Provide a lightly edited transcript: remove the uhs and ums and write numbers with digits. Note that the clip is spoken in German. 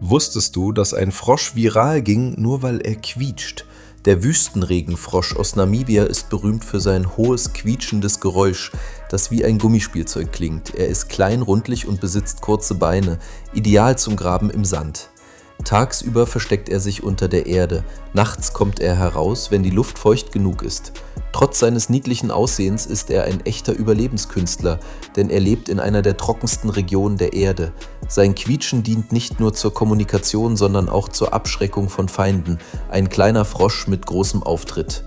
Wusstest du, dass ein Frosch viral ging, nur weil er quietscht? Der Wüstenregenfrosch aus Namibia ist berühmt für sein hohes, quietschendes Geräusch, das wie ein Gummispielzeug klingt. Er ist klein, rundlich und besitzt kurze Beine, ideal zum Graben im Sand. Tagsüber versteckt er sich unter der Erde, nachts kommt er heraus, wenn die Luft feucht genug ist. Trotz seines niedlichen Aussehens ist er ein echter Überlebenskünstler, denn er lebt in einer der trockensten Regionen der Erde. Sein Quietschen dient nicht nur zur Kommunikation, sondern auch zur Abschreckung von Feinden. Ein kleiner Frosch mit großem Auftritt.